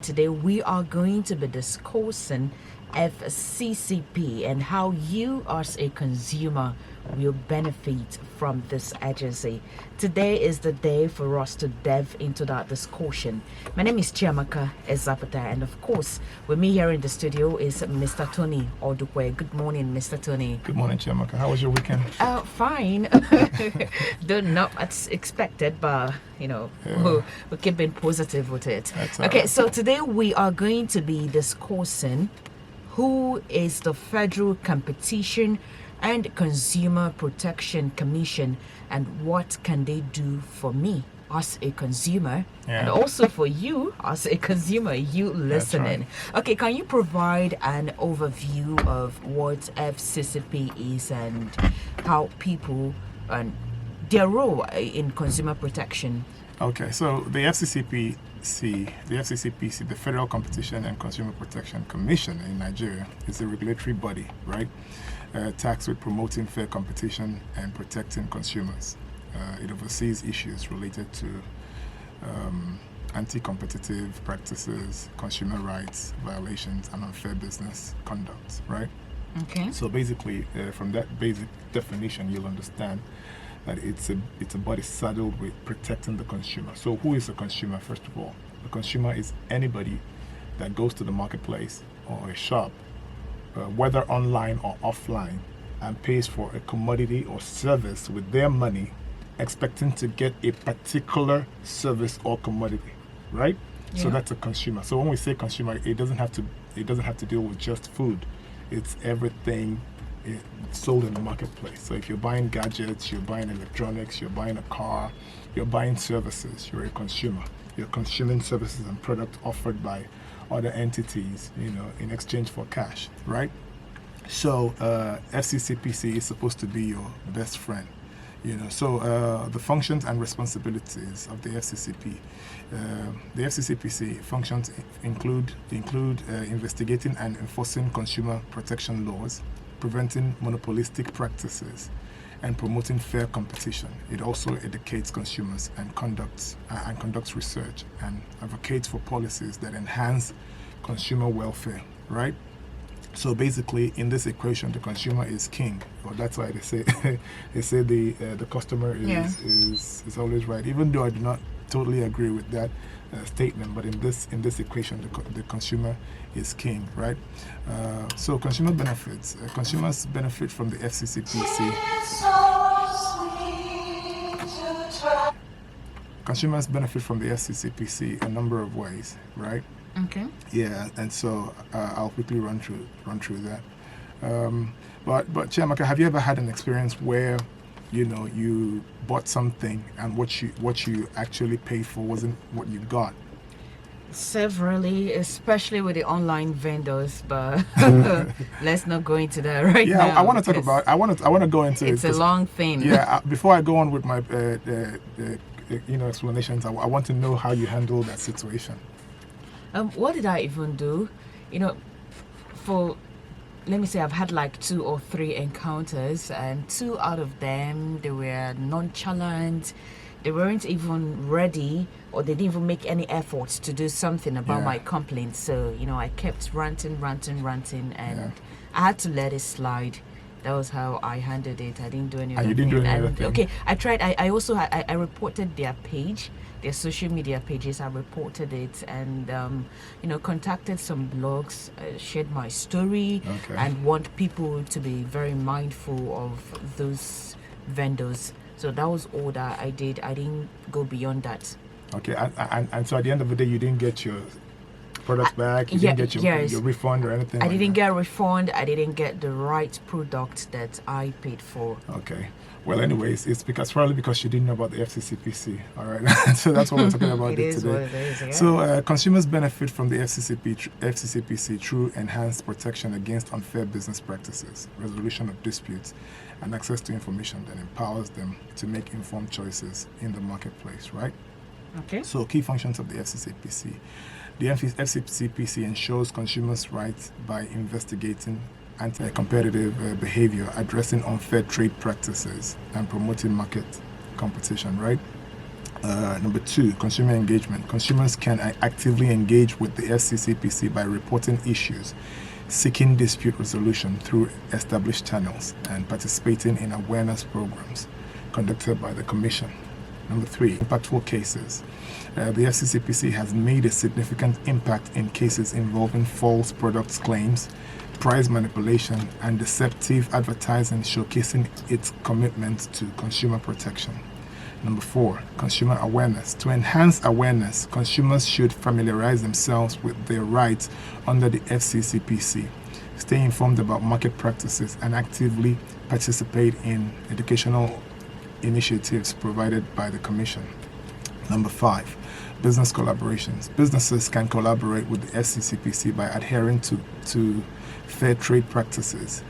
today we are going to be discussing FCCP and how you as a consumer will benefit from this agency. Today is the day for us to delve into that discussion. My name is Chiamaka Ezapata, and of course with me here in the studio is Mr. Tony Odukwe. Good morning, Mr. Tony. Good morning, Chiamaka. How was your weekend? Fine. Though not as expected, but we're keeping positive with it. Okay, so today we are going to be discussing who is the Federal Competition and Consumer Protection Commission and what can they do for me as a consumer and also for you as a consumer, you listening. Right. Okay, can you provide an overview of what FCCP is and how people and their role in consumer protection? Okay, so the FCCPC, the Federal Competition and Consumer Protection Commission in Nigeria, is a regulatory body, right? Tasked with promoting fair competition and protecting consumers. It oversees issues related to anti-competitive practices, consumer rights violations, and unfair business conduct, right? Okay. So basically, from that basic definition, you'll understand that it's a body saddled with protecting the consumer. So who is a consumer, first of all? The consumer is anybody that goes to the marketplace or a shop, whether online or offline, and pays for a commodity or service with their money, expecting to get a particular service or commodity, right? Yeah. So that's a consumer. So when we say consumer, it doesn't have to deal with just food. It's everything sold in the marketplace. So if you're buying gadgets, you're buying electronics, you're buying a car, you're buying services, you're a consumer. You're consuming services and products offered by other entities, in exchange for cash, right? So FCCPC is supposed to be your best friend, So the functions and responsibilities of the FCCP, the FCCPC functions include investigating and enforcing consumer protection laws, preventing monopolistic practices, and promoting fair competition. It also educates consumers and conducts research and advocates for policies that enhance consumer welfare, right? So basically, in this equation, the consumer is king. Well, that's why they say the customer is always right. Even though I do not totally agree with that statement, but in this equation, the consumer is king, right? So consumer benefits. Consumers benefit from the FCCPC. Consumers benefit from the FCCPC a number of ways, right? Okay. Yeah, and so I'll quickly run through that. But Chiamaka, have you ever had an experience where you bought something and what you actually paid for wasn't what you got? Severally, especially with the online vendors, but let's not go into that right now. Yeah, I want to talk about. I want to go into. It's a long thing. Yeah, before I go on with my explanations, I want to know how you handle that situation. What did I even do? Let me say I've had like 2 or 3 encounters, and 2 out of them, they were nonchalant. They weren't even ready, or they didn't even make any efforts to do something about my complaint. So, I kept ranting, and I had to let it slide. That was how I handled it. I didn't do anything. You didn't do anything? Okay, I tried. I also I reported their page, their social media pages. I reported it and, contacted some blogs, shared my story, and want people to be very mindful of those vendors. So that was all that I did. I didn't go beyond that. Okay, and so at the end of the day, you didn't get your products back? You didn't get your refund or anything? I didn't get a refund. I didn't get the right product that I paid for. Okay. Well, anyways, it's probably because you didn't know about the FCCPC. All right. So that's what we're talking about today. What it is, yeah. So consumers benefit from the FCCPC through enhanced protection against unfair business practices, resolution of disputes, and access to information that empowers them to make informed choices in the marketplace, right? Okay. So key functions of the FCCPC. The FCCPC ensures consumers' rights by investigating anti-competitive behavior, addressing unfair trade practices, and promoting market competition, right? Number 2, consumer engagement. Consumers can actively engage with the FCCPC by reporting issues, seeking dispute resolution through established channels, and participating in awareness programs conducted by the Commission. Number 3, impactful cases. The FCCPC has made a significant impact in cases involving false products claims, price manipulation, and deceptive advertising, showcasing its commitment to consumer protection. Number 4, consumer awareness. To enhance awareness, consumers should familiarize themselves with their rights under the FCCPC, stay informed about market practices, and actively participate in educational initiatives provided by the Commission. Number 5, business collaborations. Businesses can collaborate with the FCCPC by adhering to fair trade practices,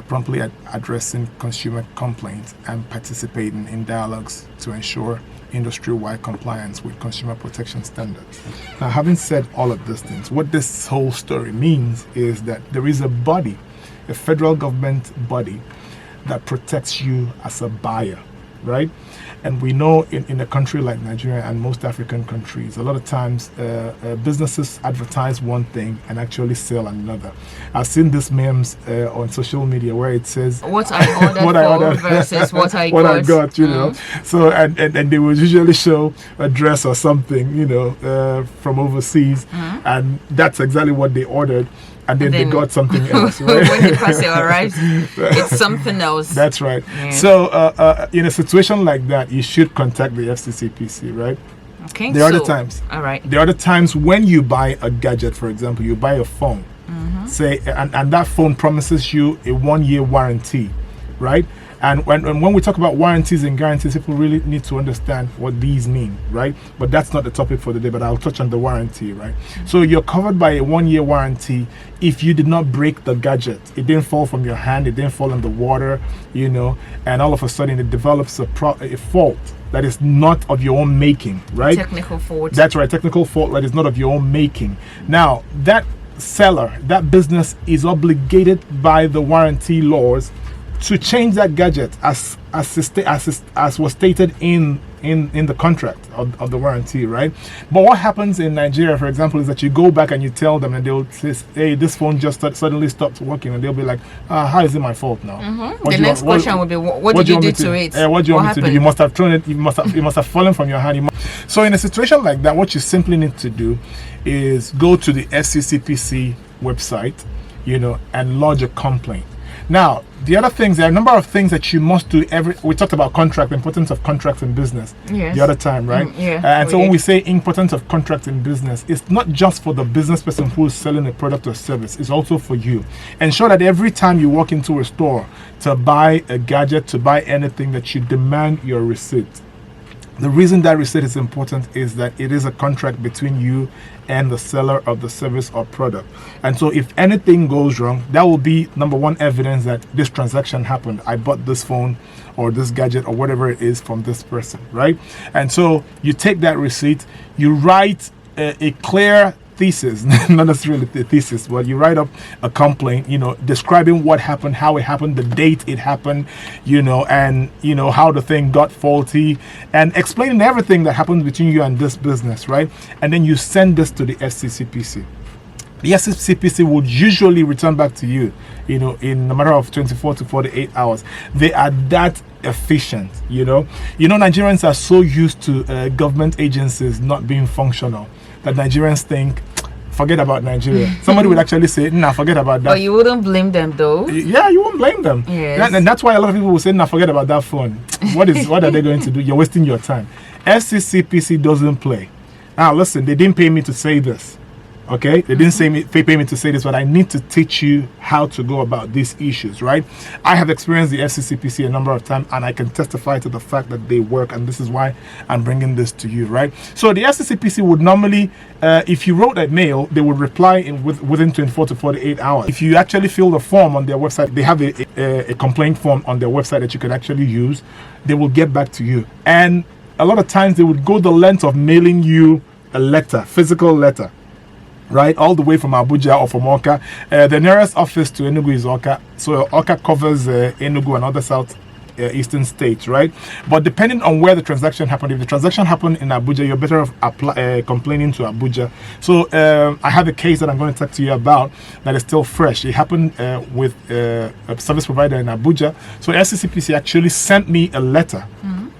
promptly addressing consumer complaints, and participating in dialogues to ensure industry-wide compliance with consumer protection standards. Now, having said all of these things, what this whole story means is that there is a body, a federal government body, that protects you as a buyer, right? And we know in a country like Nigeria and most African countries, a lot of times businesses advertise one thing and actually sell another. I've seen these memes on social media where it says what I ordered what I ordered versus what I what got. I got, you know. So and they will usually show a dress or something, you know, from overseas, and that's exactly what they ordered. And then they got something else, right? When the parcel arrives, it's something else. That's right. Yeah. So in a situation like that, you should contact the FCCPC, right? Okay. There are other times. All right. There are other times when you buy a gadget, for example, you buy a phone, say, and that phone promises you a 1-year warranty, right? And when we talk about warranties and guarantees, people really need to understand what these mean, right? But that's not the topic for the day, but I'll touch on the warranty, right? So you're covered by a 1-year warranty if you did not break the gadget. It didn't fall from your hand, it didn't fall in the water, you know, and all of a sudden it develops a fault that is not of your own making, right? Technical fault. That's right, technical fault that is not of your own making. Now, that seller, that business is obligated by the warranty laws to change that gadget as was stated in the contract of the warranty, right? But what happens in Nigeria, for example, is that you go back and you tell them, and they'll say, "Hey, this phone just suddenly stopped working," and they'll be like, "How is it my fault now?" The next question will be, "What did you do to it? What do you want me to do? You must have thrown it. It must have fallen from your hand." So in a situation like that, what you simply need to do is go to the FCCPC website, you know, and lodge a complaint. Now, the other things, there are a number of things that you must do. We talked about contract, the importance of contracts in business the other time, right? And so when we say importance of contracts in business, it's not just for the business person who is selling a product or service, it's also for you. Ensure that every time you walk into a store to buy a gadget, to buy anything, that you demand your receipt. The reason that receipt is important is that it is a contract between you and the seller of the service or product. And so if anything goes wrong, that will be number one evidence that this transaction happened. I bought this phone or this gadget or whatever it is from this person, right? And so you take that receipt, you write a clear thesis, not necessarily the thesis, but you write up a complaint, you know, describing what happened, how it happened, the date it happened, you know, and you know how the thing got faulty, and explaining everything that happened between you and this business, right? And then you send this to the FCCPC. The FCCPC would usually return back to you, you know, in a matter of 24 to 48 hours. They are that efficient, you know. Nigerians are so used to government agencies not being functional that Nigerians think, forget about Nigeria. Somebody would actually say, nah, forget about that. But you wouldn't blame them though. Yeah, you won't blame them. Yes. And that's why a lot of people will say, nah, forget about that phone. What are they going to do? You're wasting your time. FCCPC doesn't play. Now listen, they didn't pay me to say this. Okay, they didn't pay me to say this, but I need to teach you how to go about these issues, right? I have experienced the FCCPC a number of times, and I can testify to the fact that they work, and this is why I'm bringing this to you, right? So the FCCPC would normally, if you wrote a mail, they would reply within 24 to 48 hours. If you actually fill the form on their website, they have a complaint form on their website that you can actually use. They will get back to you, and a lot of times they would go the length of mailing you a letter, physical letter, right, all the way from Abuja or from Oka. The nearest office to Enugu is Oka, so Oka covers Enugu and other eastern states, right? But depending on where the transaction happened, if the transaction happened in Abuja, you're better off complaining to Abuja. So I have a case that I'm going to talk to you about that is still fresh. It happened with a service provider in Abuja. So FCCPC actually sent me a letter,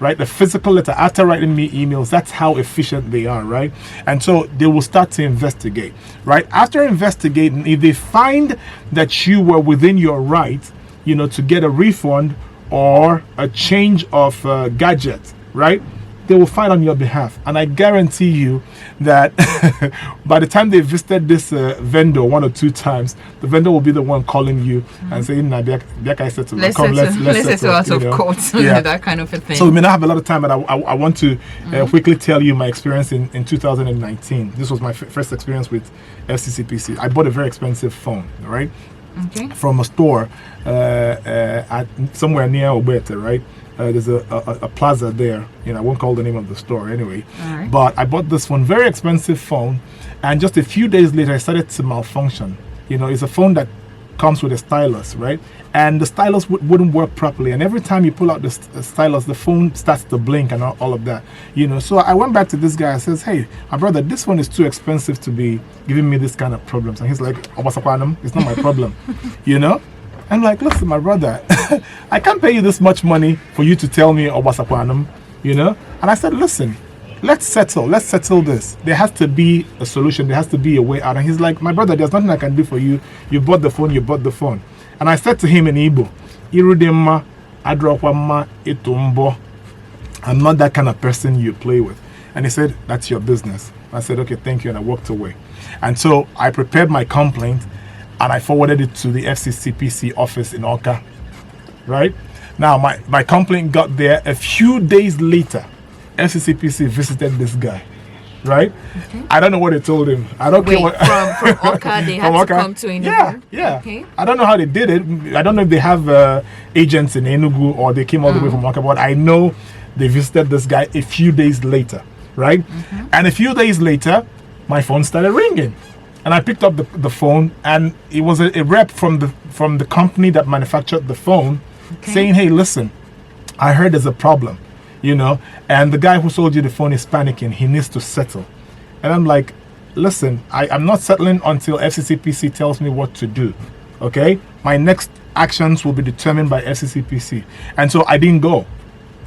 right? A physical letter after writing me emails. That's how efficient they are, right? And so they will start to investigate, right? After investigating, if they find that you were within your right, to get a refund or a change of gadget, right? They will fight on your behalf. And I guarantee you that by the time they visited this vendor 1 or 2 times, the vendor will be the one calling you and saying, let's settle out of court, that kind of a thing. So we may not have a lot of time, but I want to quickly tell you my experience in 2019. This was my first experience with FCCPC. I bought a very expensive phone, right? Okay. From a store at somewhere near Obete, right? There's a plaza there. I won't call the name of the store anyway. Right. But I bought this phone, very expensive phone, and just a few days later, I started to malfunction. It's a phone that comes with a stylus, right? And the stylus wouldn't work properly. And every time you pull out the stylus, the phone starts to blink and all of that. So I went back to this guy and says, hey, my brother, this one is too expensive to be giving me this kind of problems. And he's like, Obasakwanam, it's not my problem. I'm like, listen, my brother, I can't pay you this much money for you to tell me Obasakwanam, And I said, listen, let's settle this. There has to be a solution. There has to be a way out. And he's like, my brother, there's nothing I can do for you. You bought the phone. And I said to him in Igbo, Irudema, Adrokwama, Itumbo. I'm not that kind of person you play with. And he said, that's your business. I said, okay, thank you. And I walked away. And so I prepared my complaint and I forwarded it to the FCCPC office in Oka. Right? Now, my complaint got there. A few days later, FCCPC visited this guy. Right? Okay. I don't know what they told him. I don't care what. From Oka, they had to come to Enugu? Yeah. Okay. I don't know how they did it. I don't know if they have agents in Enugu or they came all the way from Oka, but I know they visited this guy a few days later. Right? And a few days later, my phone started ringing. And I picked up the phone, and it was a rep from the company that manufactured the phone saying, hey, listen, I heard there's a problem. And the guy who sold you the phone is panicking. He needs to settle. And I'm like, listen, I'm not settling until FCCPC tells me what to do. Okay? My next actions will be determined by FCCPC. And so I didn't go.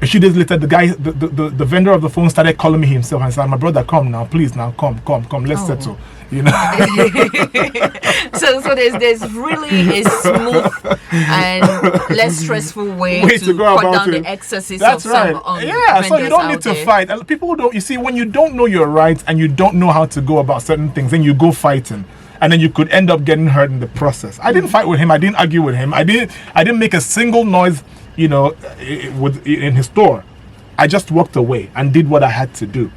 A few days later, the guy, the vendor of the phone started calling me himself and said, my brother, come now, please now, come, let's settle. So there's really a smooth and less stressful way to cut down the excesses of some so you don't need to fight. And people don't, you see, when you don't know your rights and you don't know how to go about certain things, then you go fighting. And then you could end up getting hurt in the process. I didn't fight with him. I didn't argue with him. I didn't make a single noise, in his store. I just walked away and did what I had to do.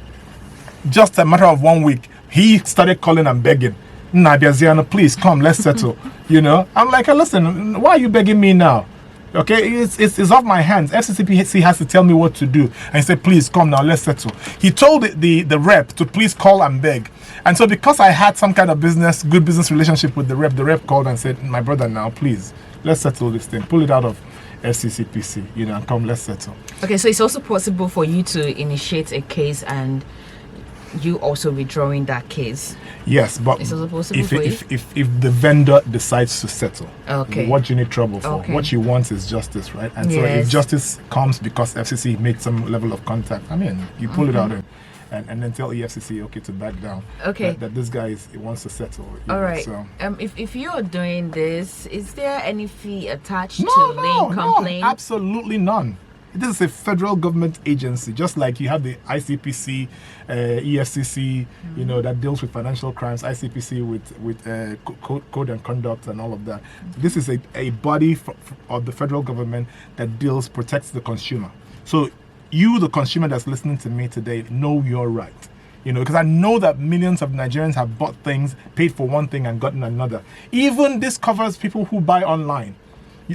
Just a matter of 1 week, he started calling and begging. Nabiaziano, please come, let's settle. I'm like, listen, why are you begging me now? Okay, it's off my hands. FCCPC has to tell me what to do. And he said, please come now, let's settle. He told the rep to please call and beg. And so because I had some kind of good business relationship with the rep called and said, my brother, now please, let's settle this thing. Pull it out of FCCPC, and come, let's settle. Okay, so it's also possible for you to initiate a case and you also withdrawing that case. Yes, but it's also possible if the vendor decides to settle, okay, what you need trouble for? Okay. What you want is justice, right? And so if justice comes because FCC made some level of contact, you pull it out and then tell EFCC to back down. Okay, that this guy wants to settle. All right. So if you are doing this, is there any fee attached to laying complaint? No, absolutely none. This is a federal government agency, just like you have the ICPC, EFCC, that deals with financial crimes, ICPC with code and conduct and all of that. This is a body of the federal government that protects the consumer. So you, the consumer that's listening to me today, know your right. Because I know that millions of Nigerians have bought things, paid for one thing and gotten another. Even this covers people who buy online.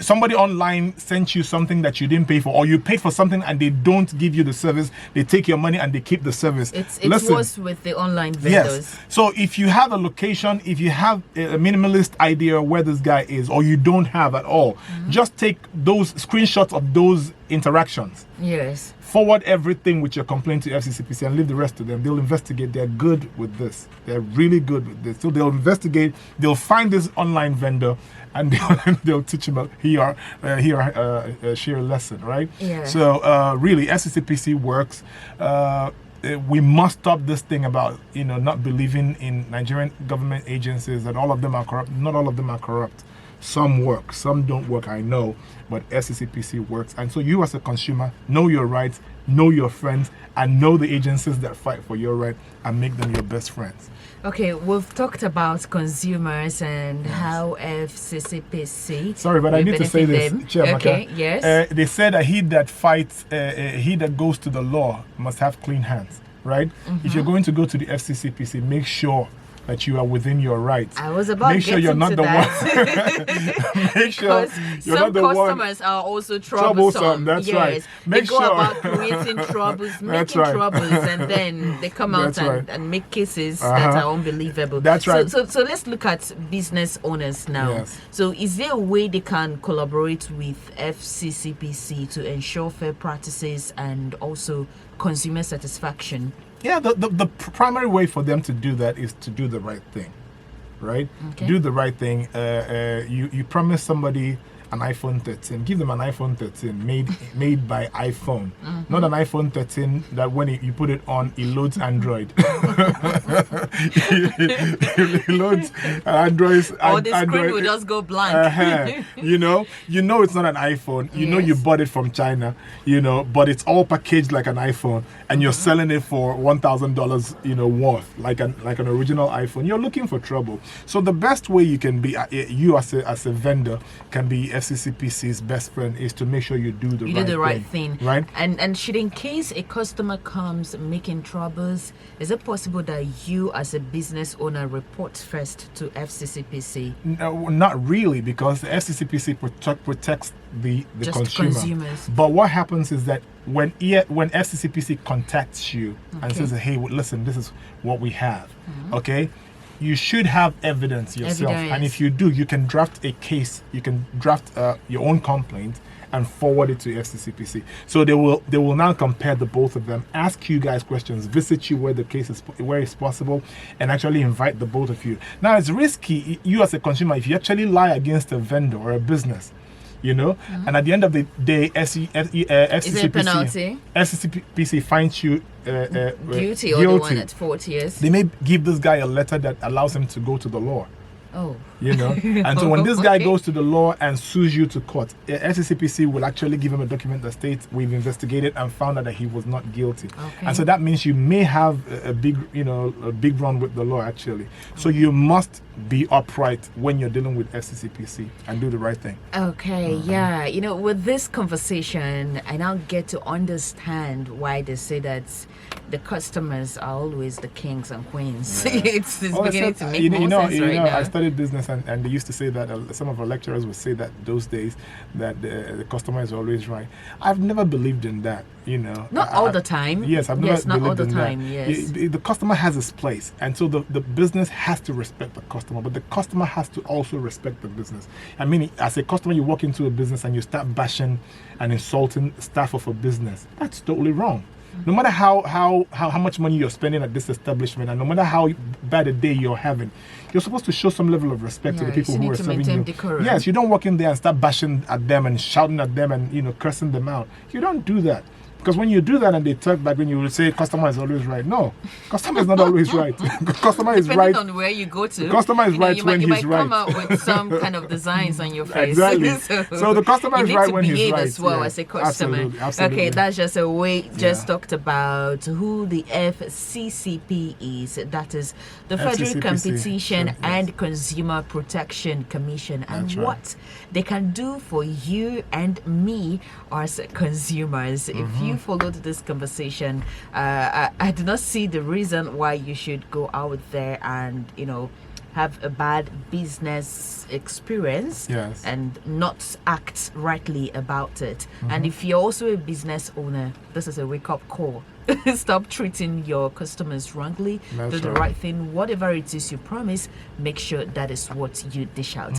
Somebody online sent you something that you didn't pay for, or you paid for something and they don't give you the service. They take your money and they keep the service. It's worse with the online vendors. Yes. So if you have a location, if you have a minimalist idea where this guy is, or you don't have at all, just take those screenshots of those interactions. Yes. Forward everything with your complaint to FCCPC and leave the rest to them. They'll investigate. They're good with this. They're really good with this. So they'll investigate. They'll find this online vendor and they'll teach him she or a lesson, right? Yeah. So really, FCCPC works. We must stop this thing about not believing in Nigerian government agencies that all of them are corrupt. Not all of them are corrupt. Some work, some don't work, I know, but FCCPC works. And so you as a consumer, know your rights, know your friends, and know the agencies that fight for your right and make them your best friends. Okay, we've talked about consumers and how FCCPC. Sorry, but I need to say this, Chiamaka. Okay, yes. They said that he that fights, he that goes to the law must have clean hands, right? If you're going to go to the FCCPC, make sure that you are within your rights. I was about make to sure get you're into not the that. one. Make sure Because you're some not the one. customers are also troublesome. That's yes. right. They Make go sure. about creating troubles, making right. troubles, and then they come out That's right. and make cases that are unbelievable. That's right. So let's look at business owners now. Yes. So is there a way they can collaborate with FCCPC to ensure fair practices and also consumer satisfaction? Yeah, the primary way for them to do that is to do the right thing, right? Okay. Do the right thing. You promise somebody an iPhone 13, give them an iPhone 13 made by iPhone, not an iPhone 13 that when you put it on, it loads Android. It loads Android. Or the screen will just go blank. You know it's not an iPhone. You know Yes. you bought it from China. But it's all packaged like an iPhone, and you're selling it for $1,000. Worth like an original iPhone. You're looking for trouble. So the best way you can be, you as a vendor can be FCCPC's best friend, is to make sure you do the right thing. Right? And should, in case a customer comes making troubles, is it possible that you as a business owner report first to FCCPC? No, not really, because the FCCPC protects the Just consumer. consumers. But what happens is that when FCCPC contacts you and Okay. says, hey, listen, this is what we have, okay? You should have evidence yourself. Evidence. And if you do, you can draft a case, you can draft your own complaint and forward it to FCCPC. So they will now compare the both of them, ask you guys questions, visit you where it's possible, and actually invite the both of you. Now, it's risky, you as a consumer, if you actually lie against a vendor or a business, and at the end of the day, Is there a penalty? FCCPC finds you Guilty or the one at 40 years? They may give this guy a letter that allows him to go to the law. Oh. And so when this guy goes to the law and sues you to court, FCCPC will actually give him a document that states we've investigated and found out that he was not guilty. Okay. And so that means you may have a big run with the law actually. So you must be upright when you're dealing with FCCPC and do the right thing. Okay, yeah. With this conversation, I now get to understand why they say that the customers are always the kings and queens. Yeah. it's beginning to make more sense right now. I studied business and they used to say that, some of our lecturers would say that those days, that the customer is always right. I've never believed in that, Not all the time. Yes, I've never Yes, not all believed the in time, that. yes. The customer has its place, and so the business has to respect the customer, but the customer has to also respect the business. I mean, as a customer, you walk into a business and you start bashing and insulting staff of a business. That's totally wrong. No matter how much money you're spending at this establishment, and no matter how bad a day you're having, you're supposed to show some level of respect to the people who are serving you. Decorum. Yes, you don't walk in there and start bashing at them and shouting at them and cursing them out. You don't do that. Because when you do that and they talk back, when you will say customer is always right. No, customer is not always right. Customer is Depending right. on where you go to. The customer is right when you he's might right. come out with some kind of designs on your face. Exactly. So the customer is right when he's you need to behave right. as well Yeah. as a customer. Absolutely. Okay, that's just a way. Just talked about who the FCCP is. That is the Federal FCCPC. Competition Yes. and Consumer Protection Commission, and That's right. what they can do for you and me as consumers. If you followed this conversation, I do not see the reason why you should go out there and have a bad business experience Yes. and not act rightly about it. And if you're also a business owner, this is a wake-up call. Stop treating your customers wrongly. That's Do the right. right thing. Whatever it is you promise, make sure that is what you dish out.